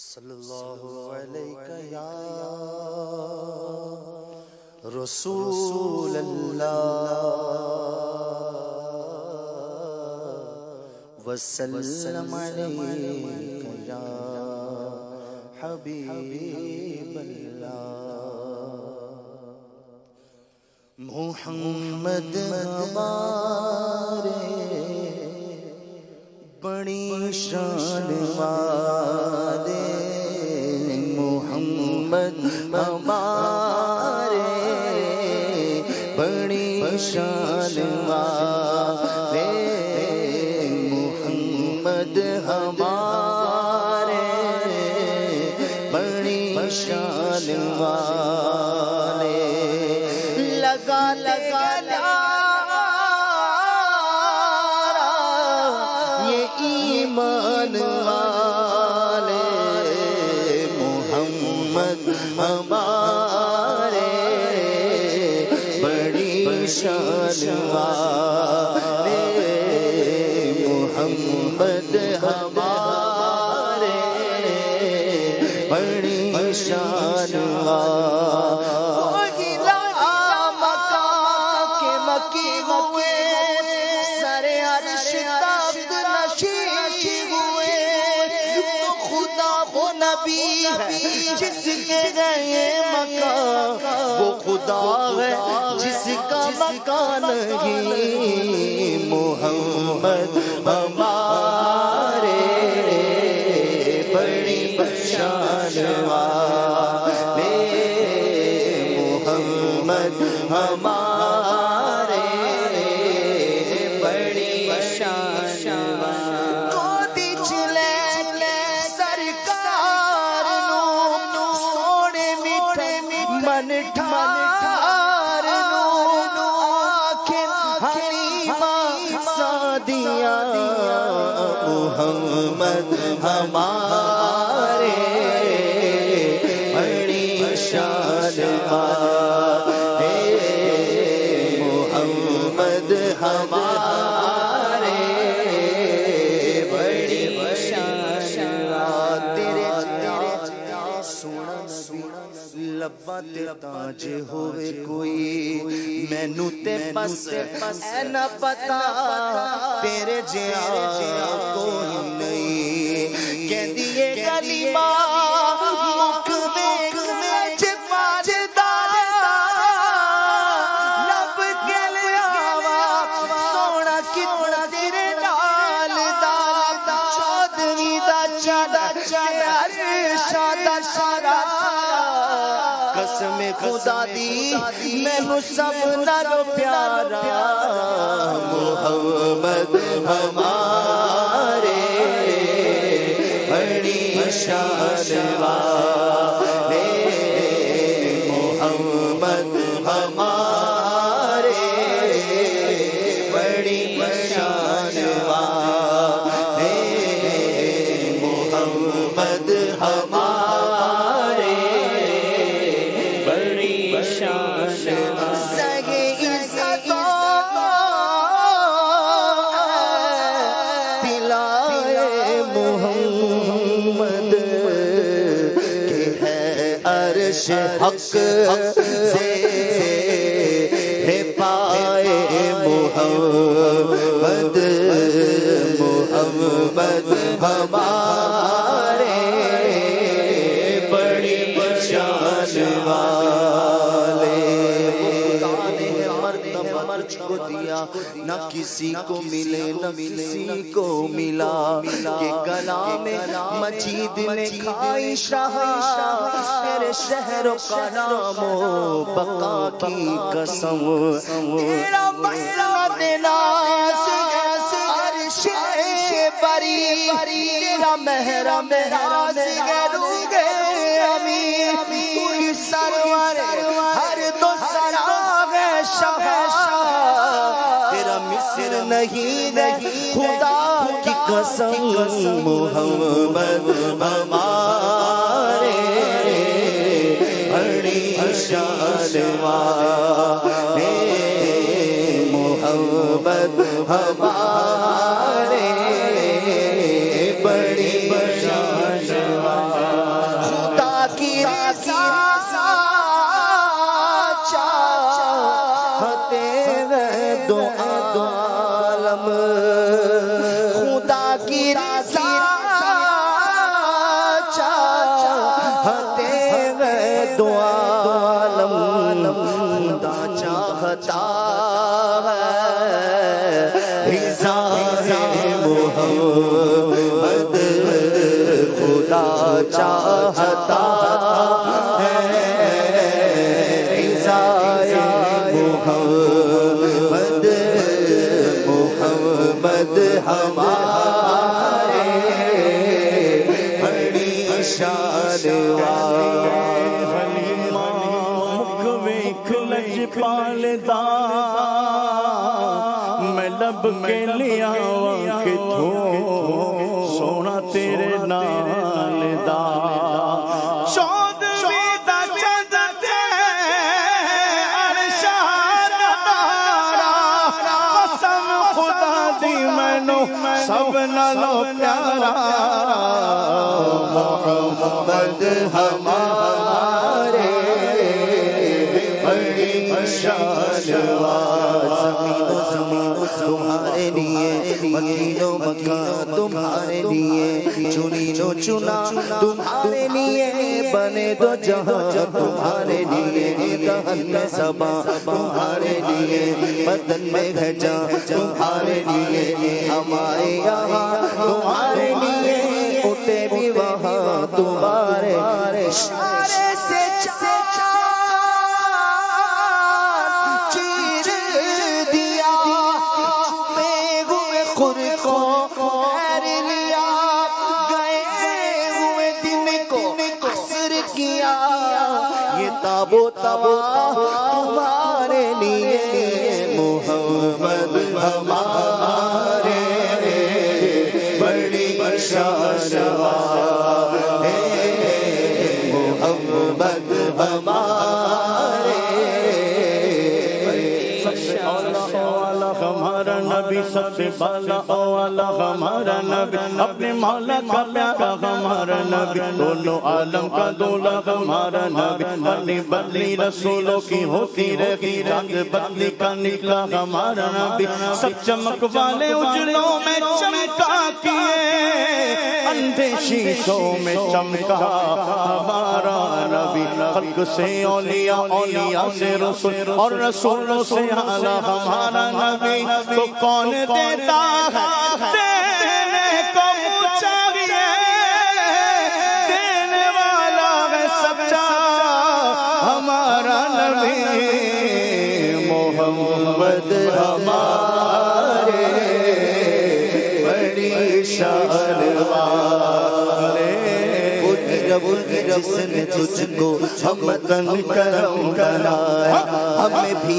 صلی اللہ علیہ یا رسول اللہ وسلم علیہ یا حبیب اللہ محمد ہمارے بڑی شان والے محمد ہمارے بڑی شان والے محمد ہمارے بڑی شان والے لگا لگا ایمان والے محمد ہمارے بڑی شان والے محمد ہمارے بڑی شان والے مکی ہوئے سر عرش تخت نشین ہوئے خدا وہ نبی ہے جس کے گئے مکان وہ خدا ہے جس کا مکان نہیں محمد ہمارے بڑی شان والے محمد ہمارے بڑی شان گودی چلے سرکار نو سونے میٹھے من ٹھار نو آنکھیں حلیمہ سعدیہ محمد ہمارے بڑی شان محمد ہمارے بڑی شان تیرے سونا لبا تے تاج ہوئے کوئی مینوں تے بس اے نہ پتا تیرے جیا کوئی نہیں کہندی اے کلمہ مکھ دیکھ وچ پاجدار لب کے لیاوا سونا کتنا تیرے نال دا چودھویں دا چادا شادا شارا قسم خدا دی مینوں سب نالوں پیارا محمد ہمارے بڑی شان والے محمد ہمارے بڑی شان والے محمد ہمارے بڑی شان سگے عزت پلائے محمد کہ ہے عرش حق سے پائے محمد محمد ہمارے بڑی شان والے مرد کو دیا نہ کسی کو ملے نہ کسی کو ملا کہ کلام مجید میں کھائی شاہ تیرے شہر و کلام و بقا کی قسم تیرا مسند ناز عرش بری تیرا محرم راز گروگے امیر کوئی سرور ہر دو سراغ شاہ تیرا مصر نہیں خدا کی قسم محمد ہمارے بڑی شان والے محمد ہمارے بڑی شان والے دو عالم خدا چاہتا ہے محمد خدا چاہتا ہے محمد محمد ہمارے بڑی شان حلیمہ مکھ ویکھ لجپال دا میں لب کے لیا کتھوں سونا تیرے نال دا چودھویں دا چند تے ارشاد تارا قسم خدا دی مینوں سب نالوں پیارا محمد ہمارے بڑی شان زمین تمہارے لیے مکین و مکان تمہارے لیے چنین و چنا تمہارے لیے بنے دو جہاں تمہارے لیے دہن میں زباں تمہارے لیے بدن میں گھجا تمہارے لیے ہمارے یہاں تمہارے لیے اٹھے بھی وہاں تمہارے اشارے سے چیر دیا چھپے ہوئے خود کو خیر لیا گئے ہوئے دن کو قصر کیا یہ تابو تمہارے لیے محمد ہمارے بڑی شان محمد ہمارے ہمارا نبی سب سے بالا والا ہمارا نبی اپنے مولا کا پیارا ہمارا نبی دونوں عالم کا دولا ہمارا نبی بلی بدلی رسولوں کی ہوتی رہی رنگ بدلی کا نکلا ہمارا نبی سب چمک والے اجلوں میں چمکا کیے اندھے شیشوں میں چمکا ہمارا نبی خلق سے اولیاء اولیاء سے رسول اور رسولوں سے اعلیٰ ہمارا نبی تو کون دیتا ہے دینے کو چاہیے دینے والا ہے سچا ہمارا نبی محمد ہمارے بڑی شان والے رب جس نے تجھ کو ہمدن کرم بنایا ہمیں بھی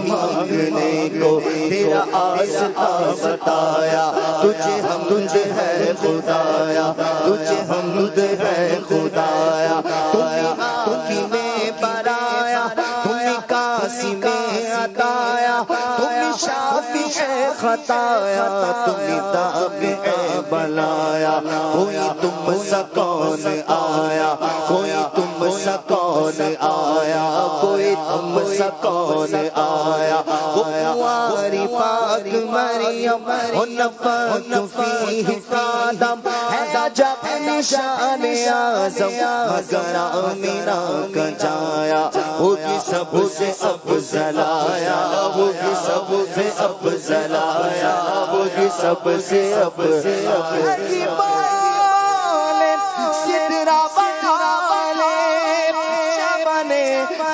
مانگنے کو تیرا آستا بتایا تجھے حمد ہے خدایا تجھے حمد ہے خدایا تمہیں میں برایا تمہیں کاسی میں عطایا تمہیں شافی ہے خطایا تمہیں داغ ہے بلایا کوئی تم سا کون آیا کوئی تم سا کون آیا کوئی تم سا کون آیا قواری پاک مریم نفخت فیہ آدم ہے جب نشان اعظم مگر آمینہ کا جایا ہوگی سب سے افضل آیا ہوگی سب سے افضل آیا ہوگی سب سے افضل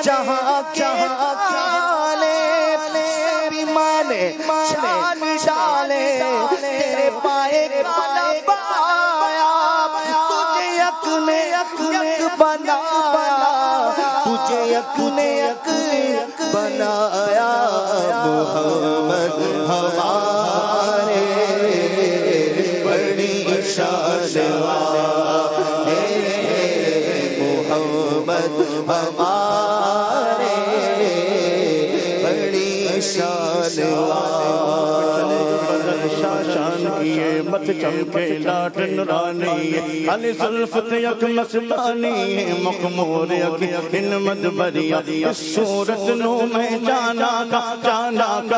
جہاں جہاں چالے سبھی مانے چان ڈالے تیرے پائے پایا تجھے یک نے یک بنایا تجھے یک نے یک بنایا محمد ہمارے بڑی شان والے محمد ہمارے بڑی شان والے شان کیے مت چمکے لاٹ نورانی علی زلف یک مسلانی مخمور یک ان مدبریا اس صورت نو میں جانا کا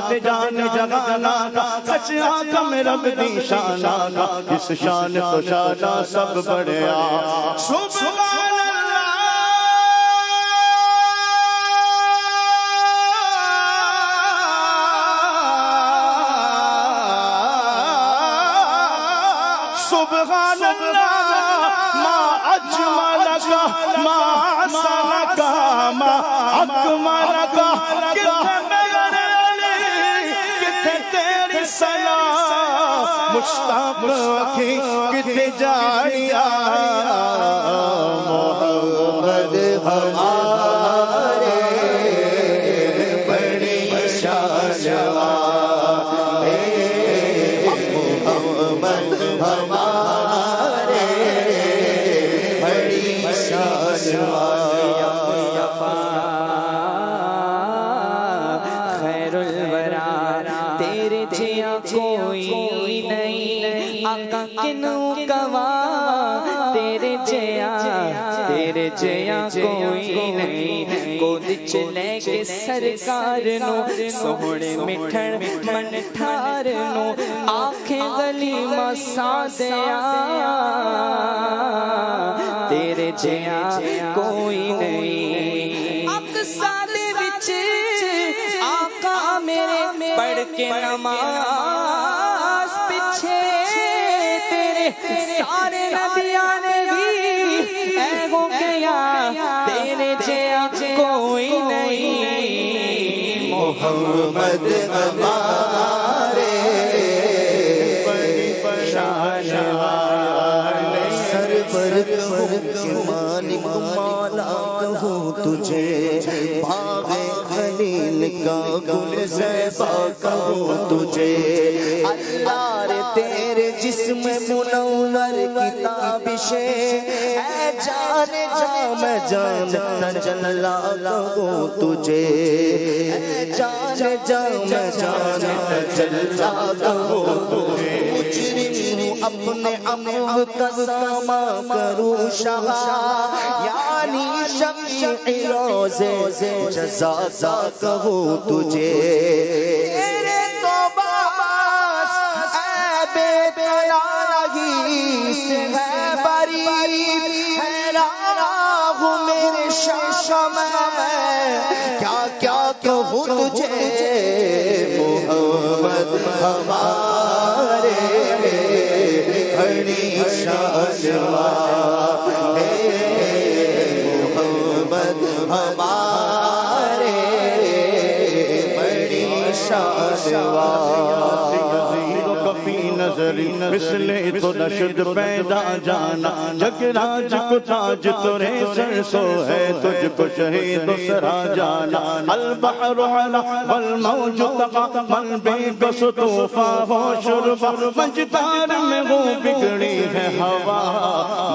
تے جان جگانا کا سچ آقا میں رب دی شانا کا اس شان تو شانا سب بڑھیا سبحان اللہ سبحان اللہ ما اجملک ما احسنک ما اکملک کتنے میرے علی کتنے تیری سلام مشتاق اکھی کتنے جانیا محمد ہمارے بڑی شان والے محمد ہمارے بڑی شان والے خیر الورا تیرے جیا کوئی نہیں آقا کنوں کوا تیرے جیا کوئی نہیں گود چلے کے سرکار نو سوہنے مٹھڑ من ٹھار نو آنکھیں گلی مسا دیا تیرے جیا کوئی نہیں اقصا دے وچ آقا میرے پڑھ کے نماز پیچھے تیرے سارے نبیان بھی اے ہو گیا تیرے جیا کوئی نہیں محمد ہمارے بڑی شان والے سر پر کہوں مالک مولا کہوں تجھے باغ خلیل کا گل زیبا کہوں تجھے اللہ رے تیرے جسم منور کتابش اے جان میں جانتا جللا کہوں تجھے اے جان میں جانتا جللا کہوں تجھے مجرم ہوں اپنے عمل کا ساما کروں شہا یعنی شفیع روزے جزا کہوں تجھے تیرے تو باس اے بے بیانگی سے ہے بری حیران ہوں میرے شام میں کیا کیا کہوں تجھے محمد ہمارے بڑی شان والے محمد ہمارے بڑی شان والے کفی نظری مثلے تو نشد پیدا جانا جگ راج کو تاج تورے سر سو ہے تجھ کو شہید سرا جانا البحر علا والموج تقا من بے گس طوفا ہو شربا مجدار میں وہ بگڑی ہے ہوا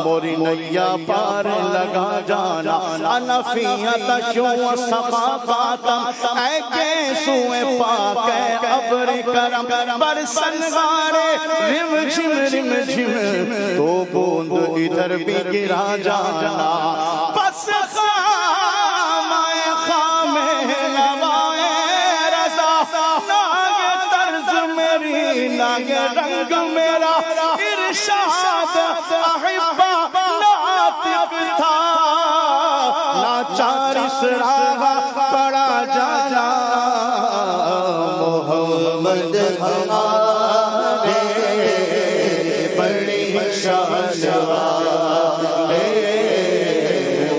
موری نیا پار لگا جانا انا فیت شو صفاقاتا اے کیسوے پاک اے ابر کرم برسن غارے رم جھم تو بوند ادھر بھی گرا جانا بس خام آئے خام نوائے رضا ناگے طرز میری ناگے رنگ میرا ارشاد احبا ناطق تھا ناچار اسراغا پڑا جانا محمد ہمارے بڑی شان والے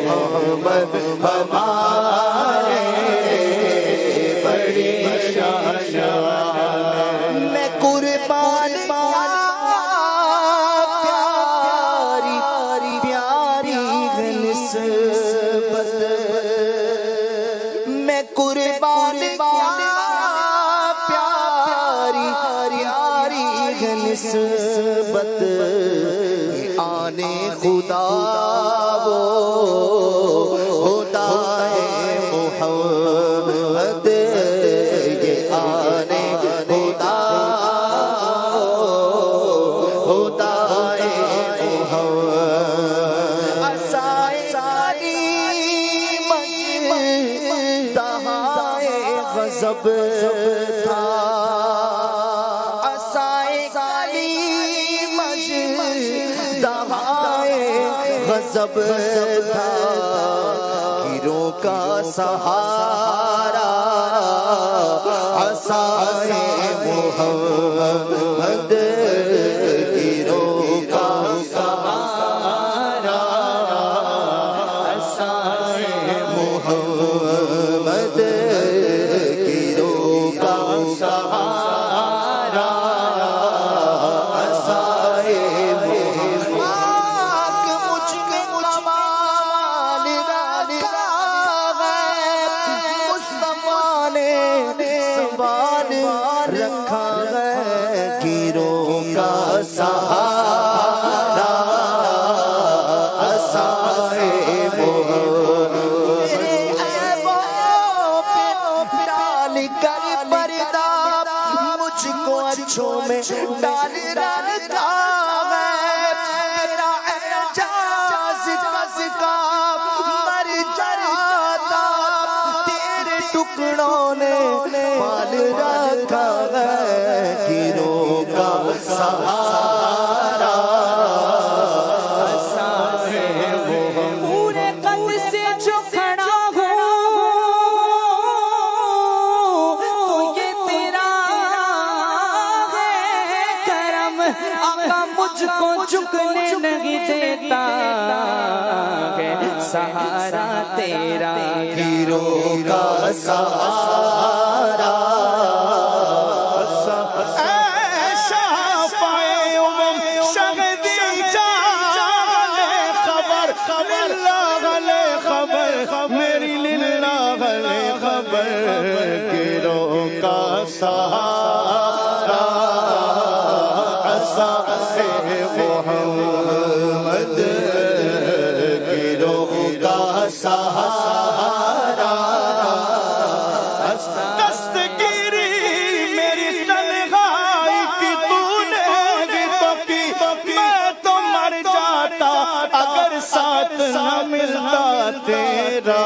محمد ہمارے بڑی شان والے میں قربان پیاری پیاری نسبت میں قربان نسبت آنے خدا وہ ہوتا ہے محمد یہ آنے خدا ہوتا ہے محمد اسائی مجدہائے غضب تھا غضب تھا گیروں کا سہارا عصائے محمد گیروں کا ٹکڑوں نے پال رکھا ہے گیروں کا سہارا پورے قد سے جو کھڑا ہوں تو یہ تیرا ہے کرم آقا مجھ کو جھکنے نہیں دیتا ہے سہارا تیرا گیروں کا سہارا میری للہ غلے خبر گیروں کا سہارا عصا سے محمد گیروں کا سہارا دستگیری میری تنہائی کی تو نے بھی تو کی میں تو مر جاتا اگر ساتھ نہ ملتا تیرا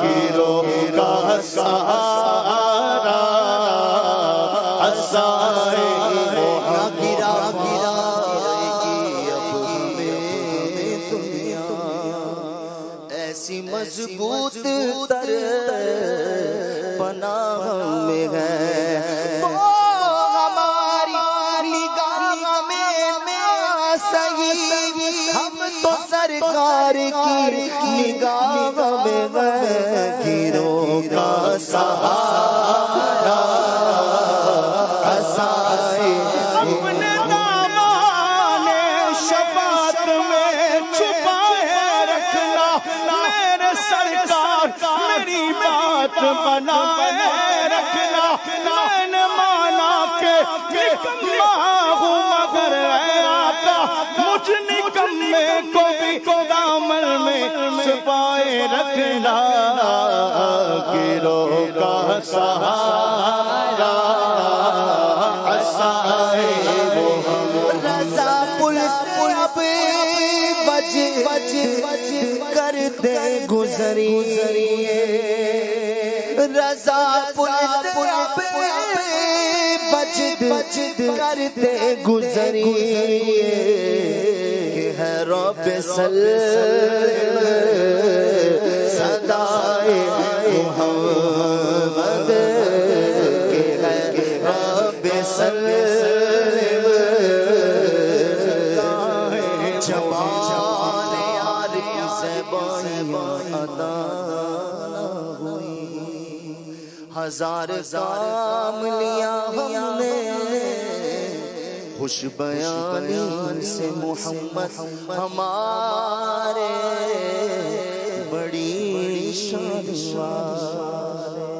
گیروں کا سہارا عصائے گرا گرا گی اب ہمیں دنیا ایسی مضبوط تر پناہ میں ہے وہ ہماری نگاہ میں صحیح ہم تو سرکار کی نگاہ میں ہے گیروں کا سہارا عصائے اپنے دامان شفاعت میں چھپائے رکھنا میرے سرکار میری بات بنائے رکھنا میں نے مانا کہ نکما ہوں مگر اے آقا مجھ نکمے کو بھی دامن میں چھپائے رکھنا گیروں کا سہارا عصائے رضا پل پہ بج کر دے گزریے رضا پل پہ بج کر دے گزریے کہ ہے رب صدائے محمد کہ ہے رب جمال یار کی زبان عطا ہوئی ہزار کام لیا ہم نے خوش بیانی سے محمد ہمارے بڑی شان والے